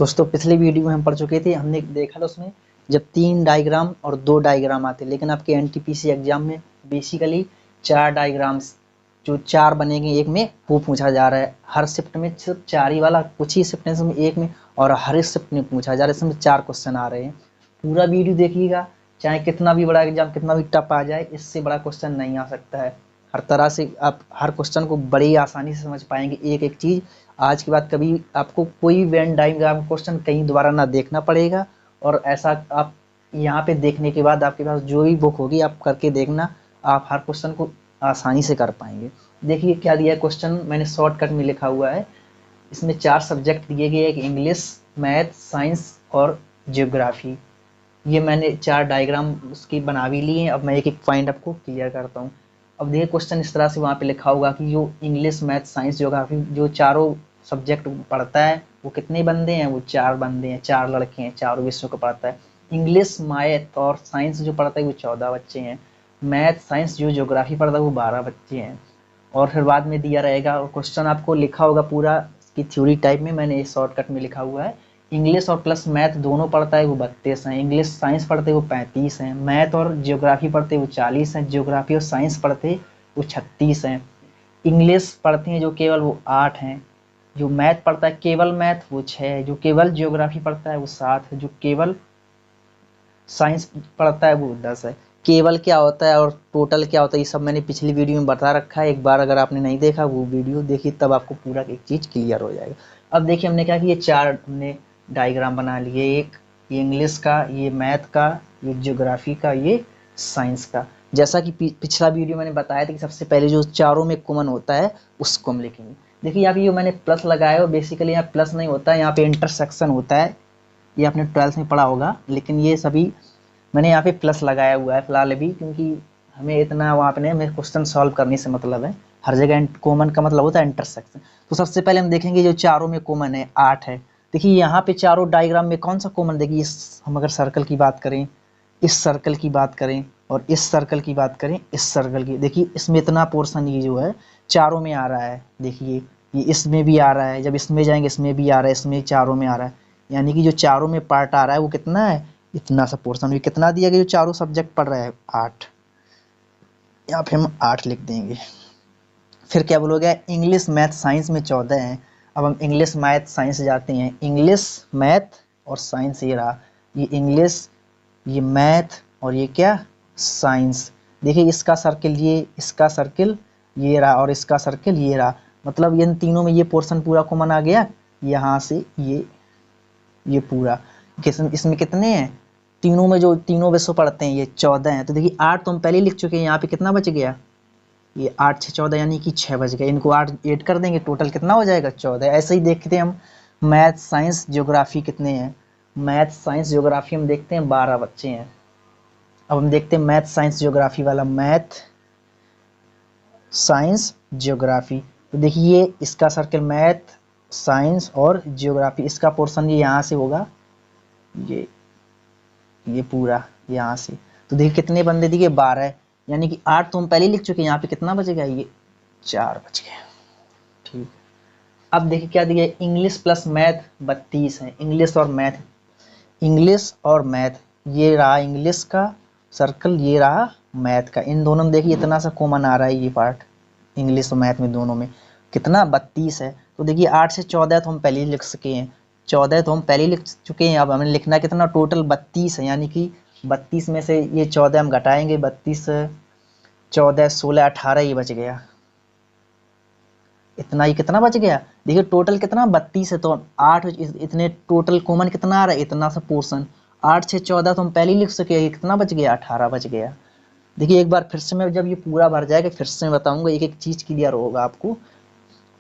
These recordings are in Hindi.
दोस्तों पिछले वीडियो में हम पढ़ चुके थे, हमने देखा था उसमें जब 3 डायग्राम और 2 डायग्राम आते, लेकिन आपके एनटीपीसी एग्जाम में बेसिकली 4 डायग्राम्स जो 4 बनेंगे एक में वो पूछा जा रहा है। हर शिफ्ट में सिर्फ 4 ही वाला, कुछ ही शिफ्ट में एक में, और हर शिफ्ट में पूछा जा रहा है। इसमें 4 क्वेश्चन आ रहे हैं। पूरा वीडियो देखिएगा, चाहे कितना भी बड़ा एग्जाम कितना भी टफ आ जाए, इससे बड़ा क्वेश्चन नहीं आ सकता है। हर तरह से आप हर क्वेश्चन को बड़ी आसानी से समझ पाएंगे। एक एक चीज़ आज के बाद कभी आपको कोई वेन डायग्राम क्वेश्चन कहीं दोबारा ना देखना पड़ेगा। और ऐसा आप यहाँ पे देखने के बाद आपके पास जो भी बुक होगी आप करके देखना, आप हर क्वेश्चन को आसानी से कर पाएंगे। देखिए क्या दिया है क्वेश्चन, मैंने शॉर्टकट में लिखा हुआ है। इसमें 4 सब्जेक्ट दिए गए हैं, इंग्लिश, मैथ, साइंस और जियोग्राफी। ये मैंने 4 डायग्राम उसकी बना भी लिए हैं। अब मैं एक एक पॉइंट आपको क्लियर करता हूँ। अब देखिए क्वेश्चन इस तरह से वहाँ पे लिखा होगा कि जो इंग्लिश, मैथ, साइंस, जियोग्राफी जो चारों सब्जेक्ट पढ़ता है वो कितने बंदे हैं, वो 4 बंदे हैं, 4 लड़के हैं, चारों विषयों को पढ़ता है। इंग्लिश, मैथ और साइंस जो पढ़ता है वो 14 बच्चे हैं। मैथ, साइंस जो ज्योग्राफी पढ़ता है वो 12 बच्चे हैं। और फिर बाद में दिया रहेगा और क्वेश्चन आपको लिखा होगा पूरा इसकी थ्योरी टाइप में, मैंने शॉर्टकट में लिखा हुआ है। इंग्लिश और प्लस मैथ दोनों पढ़ता है वो 32 हैं, इंग्लिश साइंस पढ़ते वो 35 हैं, मैथ और जियोग्राफी पढ़ते वो 40 हैं, जियोग्राफी और साइंस पढ़ते वो 36 हैं, इंग्लिश पढ़ते हैं जो केवल वो 8 हैं, जो मैथ पढ़ता है केवल मैथ वो 6 है, जो केवल जियोग्राफी पढ़ता है वो 7 है, जो केवल साइंस पढ़ता है वो 10 है। केवल क्या होता है और टोटल क्या होता है ये सब मैंने पिछली वीडियो में बता रखा है। एक बार अगर आपने नहीं देखा वो वीडियो देखिए, तब आपको पूरा एक चीज़ क्लियर हो जाएगा। अब देखिए हमने क्या किया, 4 हमने डायग्राम बना लिए। एक ये इंग्लिश का, ये मैथ का, ये जियोग्राफी का, ये साइंस का। जैसा कि पिछला वीडियो मैंने बताया था कि सबसे पहले जो चारों में कॉमन होता है उसको हम लिखेंगे। देखिए यहाँ पे जो मैंने प्लस लगाया है बेसिकली यहाँ प्लस नहीं होता है, यहाँ पे इंटरसेक्शन होता है। ये आपने 12th में पढ़ा होगा, लेकिन ये सभी मैंने यहाँ पे प्लस लगाया हुआ है फिलहाल अभी, क्योंकि हमें इतना वहाँ पे नहीं, हमें क्वेश्चन सॉल्व करने से मतलब है। हर जगह कॉमन का मतलब होता है इंटरसेक्शन। तो सबसे पहले हम देखेंगे जो चारों में कॉमन है 8 है। देखिए यहाँ पे चारों डायग्राम में कौन सा कॉमन, देखिए हम अगर सर्कल की बात करें, इस सर्कल की बात करें और इस सर्कल की बात करें, इस सर्कल की, देखिए इसमें इतना पोर्शन ये जो है चारों में आ रहा है। देखिए ये इसमें भी आ रहा है, जब इसमें जाएंगे इसमें भी आ रहा है, इसमें चारों में आ रहा है। यानी कि जो चारों में पार्ट आ रहा है वो कितना है, इतना सा पोर्शन। भी कितना दिया गया जो चारों सब्जेक्ट पढ़ रहा है 8, यहाँ पे हम 8 लिख देंगे। फिर क्या बोलोगे, इंग्लिश, मैथ, साइंस में 14 हैं। अब हम इंग्लिश, मैथ, साइंस जाते हैं। इंग्लिश, मैथ और साइंस ये रहा, ये इंग्लिश, ये मैथ और ये क्या, साइंस। देखिए इसका सर्किल ये, इसका सर्किल ये रहा और इसका सर्किल ये रहा। मतलब इन तीनों में ये पोर्शन पूरा कॉमन आ गया, यहाँ से ये पूरा। इसमें कितने हैं, तीनों में जो तीनों विषय पढ़ते हैं ये 14 हैं। तो देखिए 8 तो हम पहले लिख चुके हैं, यहाँ पे कितना बच गया, ये 8 6 14 यानी कि 6 बच गए। इनको 8 ऐड कर देंगे, टोटल कितना हो जाएगा 14। ऐसे ही देखते हैं हम मैथ, साइंस, ज्योग्राफी कितने हैं। मैथ, साइंस, ज्योग्राफी हम देखते हैं 12 बच्चे हैं। अब हम देखते हैं मैथ, साइंस, ज्योग्राफी वाला, मैथ, साइंस, ज्योग्राफी। तो देखिए इसका सर्कल मैथ, साइंस और ज्योग्राफी, इसका पोर्शन ये यहाँ से होगा, ये पूरा यहाँ से। तो देखिए कितने बंदे दिए, 12, यानी कि 8 तो हम पहले लिख चुके हैं। यहाँ पे कितना बचेगा, ये 4 बच गया। ठीक, अब देखिए क्या दिया, इंग्लिश प्लस मैथ 32 है। इंग्लिश और मैथ, इंग्लिश और मैथ, ये रहा इंग्लिश का सर्कल, ये रहा मैथ का। इन दोनों में देखिए इतना सा कॉमन आ रहा है, ये पार्ट इंग्लिश और मैथ में दोनों में कितना 32 है। तो देखिए 8 से 14 तो हम पहले ही लिख सके हैं, 14 तो हम पहले ही लिख चुके हैं। अब हमें लिखना कितना, टोटल 32 है, यानी कि 32 में से ये 14 हम घटाएंगे, 32 14 16 18 ये बच गया। इतना ही कितना बच गया, देखिए टोटल कितना 32 है। तो 8 इतने टोटल कॉमन कितना आ रहा है, इतना सा पोर्शन। 8 से 14 तो हम पहले ही लिख सके, कितना बच गया 18 बच गया। देखिए एक बार फिर से मैं जब ये पूरा भर जाएगा फिर से मैं बताऊंगा, एक एक चीज क्लियर होगा आपको।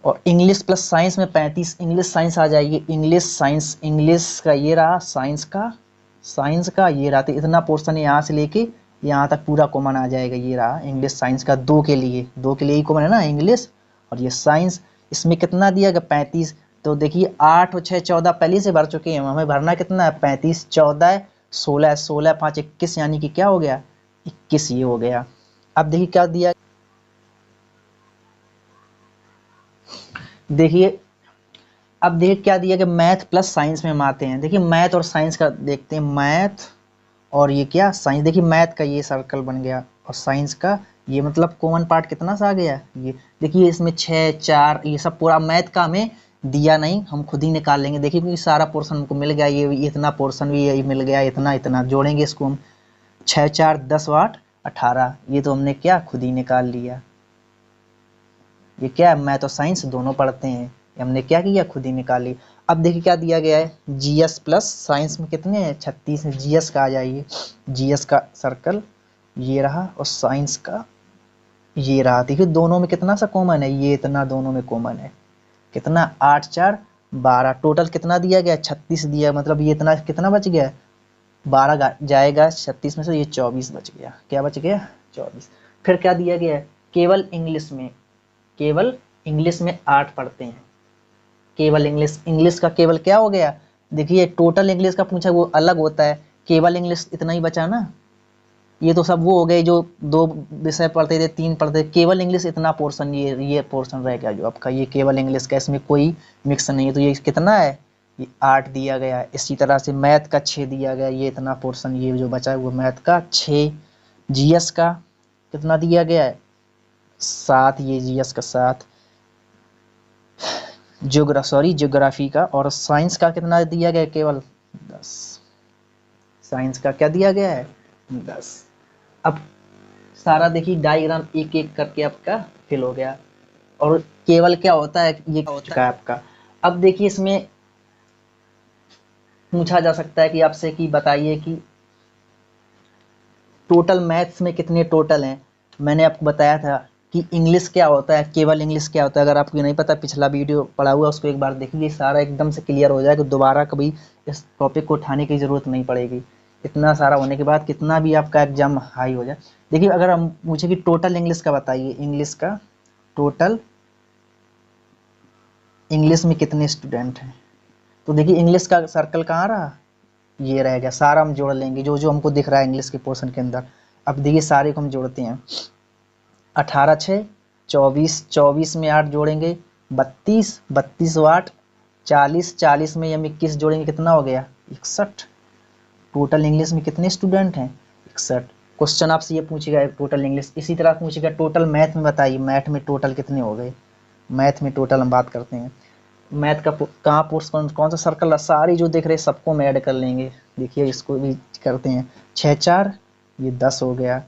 और इंग्लिश प्लस साइंस में 35, इंग्लिश साइंस आ जाएगी, इंग्लिश साइंस, इंग्लिश का ये रहा, साइंस का ये रहा। तो इतना पोर्शन यहाँ से लेके यहाँ तक पूरा कॉमन आ जाएगा, ये रहा इंग्लिश साइंस का। दो के लिए ही कॉमन है ना, इंग्लिश और ये साइंस। इसमें कितना दिया गया 35। तो देखिए 8 और 6 14 पहले से भर चुके हैं, हमें भरना कितना है 35, 14 16, 16 5 21, यानी कि क्या हो गया 21 ये हो गया। अब देखिए क्या दिया, देखिए अब देखिए क्या दिया कि मैथ प्लस साइंस में हम आते हैं। देखिए मैथ और साइंस का देखते हैं, मैथ और ये क्या साइंस। देखिए मैथ का ये सर्कल बन गया और साइंस का ये, मतलब कॉमन पार्ट कितना सा आ गया ये। देखिए इसमें 6 4 ये सब पूरा मैथ का हमें दिया नहीं, हम खुद ही निकाल लेंगे। देखिए क्योंकि सारा पोर्शन हमको मिल गया, ये इतना पोर्शन भी ये मिल गया, इतना इतना जोड़ेंगे इसको हम। 6 4 10 8 18, ये तो हमने क्या खुद ही निकाल लिया। ये क्या है, मैथ और साइंस दोनों पढ़ते हैं, ये हमने क्या किया खुद ही निकाली। अब देखिए क्या दिया गया है, जीएस प्लस साइंस में कितने हैं 36 है। जीएस का आ जाइए, जीएस का सर्कल ये रहा और साइंस का ये रहा। देखिए दोनों में कितना सा कॉमन है, ये इतना दोनों में कॉमन है। कितना 8 4 12, टोटल कितना दिया गया 36 दिया, मतलब ये इतना कितना बच गया 12 जाएगा 36 में से, ये 24 बच गया। क्या बच गया 24। फिर क्या दिया गया है, केवल इंग्लिश में, केवल इंग्लिश में 8 पढ़ते हैं। केवल इंग्लिश, इंग्लिश का केवल क्या हो गया, देखिए टोटल इंग्लिश का पूछा वो अलग होता है, केवल इंग्लिश इतना ही बचा ना। ये तो सब वो हो गए जो 2 विषय पढ़ते थे 3 पढ़ते थे, केवल इंग्लिश इतना पोर्शन, ये पोर्शन रह गया जो आपका, ये केवल इंग्लिश का, इसमें कोई मिक्स नहीं है। तो ये कितना है, ये 8 दिया गया है। इसी तरह से मैथ का 6 दिया गया, ये इतना पोर्शन ये जो बचा है वो मैथ का 6। जीएस का कितना दिया गया है 7, ये जीएस का 7। ज्योग्राफी का और साइंस का कितना दिया गया केवल 10। साइंस का क्या दिया गया है 10। अब सारा देखिए डायग्राम एक एक करके आपका फिल हो गया और केवल क्या होता है ये चुका है आपका। अब देखिए इसमें पूछा जा सकता है कि आपसे कि बताइए कि टोटल मैथ्स में कितने टोटल हैं। मैंने आपको बताया था कि इंग्लिश क्या होता है, केवल इंग्लिश क्या होता है। अगर आपको नहीं पता पिछला वीडियो पढ़ा हुआ उसको एक बार देखिए, सारा एकदम से क्लियर हो जाएगा, दोबारा कभी इस टॉपिक को उठाने की जरूरत नहीं पड़ेगी। इतना सारा होने के बाद कितना भी आपका एग्जाम हाई हो जाए। देखिए अगर हम पूछे कि टोटल इंग्लिश का बताइए, इंग्लिश का टोटल इंग्लिश में कितने स्टूडेंट हैं, तो देखिए इंग्लिश का सर्कल कहाँ रहा, ये रह गया। सारा हम जोड़ लेंगे जो जो हमको दिख रहा है इंग्लिश के पोर्शन के अंदर। अब देखिए सारे को हम जोड़ते हैं, 18 6 24, 24 में 8 जोड़ेंगे 32, 32 8 40, 40 में हम 21 जोड़ेंगे कितना हो गया 61। टोटल इंग्लिश में कितने स्टूडेंट हैं 61। क्वेश्चन आपसे ये पूछेगा टोटल इंग्लिश। इसी तरह पूछेगा टोटल मैथ में बताइए, मैथ में टोटल कितने हो गए। मैथ में टोटल हम बात करते हैं, मैथ का कहाँ पोर्शन कौन सा सर्कल, सारी जो देख रहे हैं सबको हम ऐड कर लेंगे। देखिए इसको भी करते हैं, 6 4 ये 10 हो गया,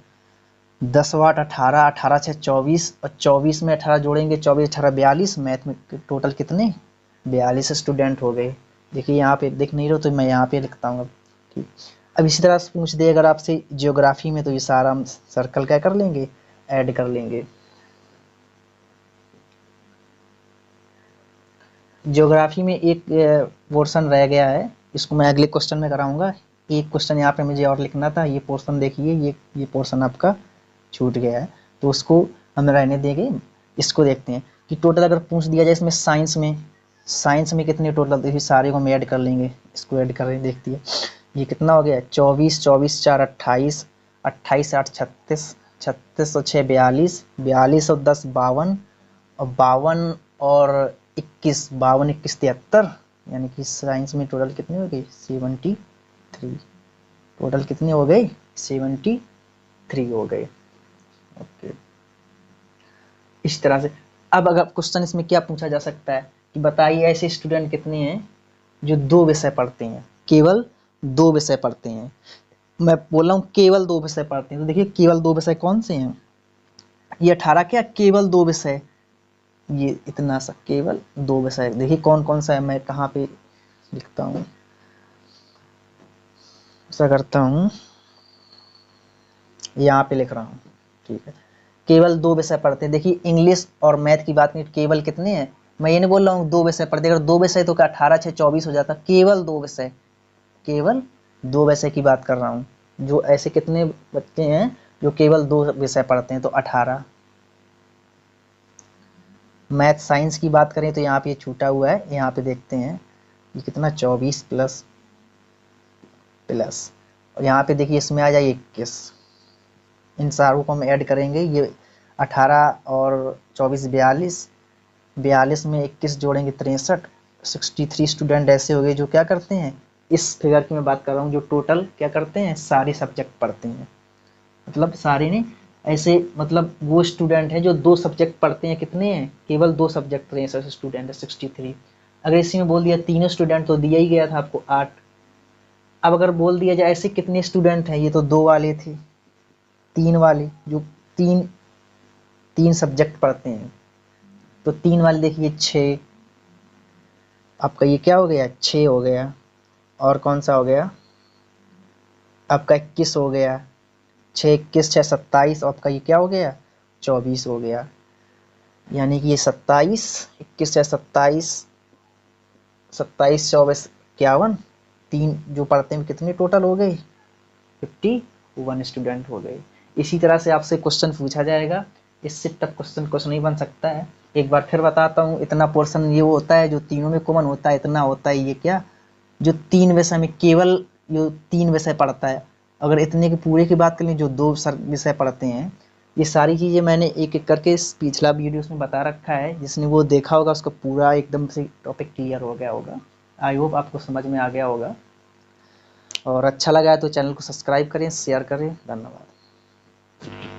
10 8 18, 18 6 24 और 24 में 18 जोड़ेंगे 24 18 42। मैथ में टोटल कितने 42 स्टूडेंट हो गए। देखिए यहाँ पे देख नहीं रहे तो मैं यहाँ पे लिखता हूँ। ठीक, अब इसी तरह से पूछ दे अगर आपसे ज्योग्राफी में, तो ये सारा हम सर्कल क्या कर लेंगे ऐड कर लेंगे। ज्योग्राफी में एक पोर्शन रह गया है, इसको मैं अगले क्वेश्चन में कराऊंगा। एक क्वेश्चन यहाँ पे मुझे और लिखना था, ये पोर्शन देखिए, ये पोर्शन आपका छूट गया है तो उसको हम रहने देंगे। इसको देखते हैं कि टोटल अगर पूछ दिया जाए इसमें साइंस में कितने टोटल, देखिए सारे को हम ऐड कर लेंगे। इसको ऐड कर रहे देखती है ये कितना हो गया 24, 24 4 28, 28 8 36, 36 और 6 42, 42 और 10 52 और 52 और 21, 52 21 73, यानी कि साइंस में टोटल कितने हो गए 73। टोटल कितने हो गए 73 हो गए। ओके, इस तरह से। अब अगर क्वेश्चन इसमें क्या पूछा जा सकता है कि बताइए ऐसे स्टूडेंट कितने हैं जो 2 विषय पढ़ते हैं, केवल 2 विषय पढ़ते हैं। मैं बोल रहा हूँ केवल 2 विषय पढ़ते हैं, तो देखिए केवल 2 विषय कौन से हैं, ये 18 क्या केवल 2 विषय, ये इतना सा केवल 2 विषय। देखिए कौन कौन सा है, मैं कहाँ पे लिखता हूँ, ऐसा करता हूँ यहाँ पे लिख रहा हूँ। ठीक है, केवल 2 विषय पढ़ते हैं। देखिए इंग्लिश और मैथ की बात नहीं, केवल कितने हैं, मैं ये नहीं बोल रहा हूँ 2 विषय पढ़ते, अगर 2 विषय तो क्या 18 6 24 हो जाता, केवल 2 विषय, केवल 2 विषय की बात कर रहा हूँ। जो ऐसे कितने बच्चे हैं जो केवल 2 विषय पढ़ते हैं, तो 18। मैथ साइंस की बात करें तो यहाँ पे छूटा हुआ है, यहाँ पे देखते हैं ये कितना 24 प्लस और यहाँ पे देखिए इसमें आ जाए 21। इन सारों को हम ऐड करेंगे, ये 18 और 24 42, 42 में 21 जोड़ेंगे 63, 63 स्टूडेंट ऐसे हो गए जो क्या करते हैं, इस फिगर की मैं बात कर रहा हूँ, जो टोटल क्या करते हैं, सारे सब्जेक्ट पढ़ते हैं। मतलब सारे नहीं, ऐसे मतलब वो स्टूडेंट हैं जो 2 सब्जेक्ट पढ़ते हैं। कितने हैं, केवल 2 सब्जेक्ट रहे ऐसे स्टूडेंट है 63। अगर इसी में बोल दिया तीनों स्टूडेंट तो दिया ही गया था आपको 8। अब अगर बोल दिया जाए ऐसे कितने स्टूडेंट हैं, ये तो 2 वाले थे, 3 वाले जो तीन तीन सब्जेक्ट पढ़ते हैं, तो 3 वाले देखिए 6, आपका ये क्या हो गया, 6 हो गया। और कौन सा हो गया आपका, 21 हो गया। 6 21 6 27, आपका ये क्या हो गया, 24 हो गया। यानी कि ये 27 21 6 27 27 24 51, 3 जो पढ़ते हैं कितने टोटल हो गए, 51 स्टूडेंट हो गए। इसी तरह से आपसे क्वेश्चन पूछा जाएगा, इससे टफ क्वेश्चन कुछ नहीं बन सकता है। एक बार फिर बताता हूँ, इतना पोर्शन ये होता है जो तीनों में कॉमन होता है, इतना होता है ये क्या, जो 3 विषय में केवल जो 3 विषय पढ़ता है। अगर इतने के पूरे की बात करें जो 2 विषय पढ़ते हैं, ये सारी चीज़ें मैंने एक एक करके पिछला वीडियोस में बता रखा है, जिसने वो देखा होगा उसका पूरा एकदम से टॉपिक क्लियर हो गया होगा। आई होप आपको समझ में आ गया होगा, और अच्छा लगा है तो चैनल को सब्सक्राइब करें, शेयर करें। धन्यवाद।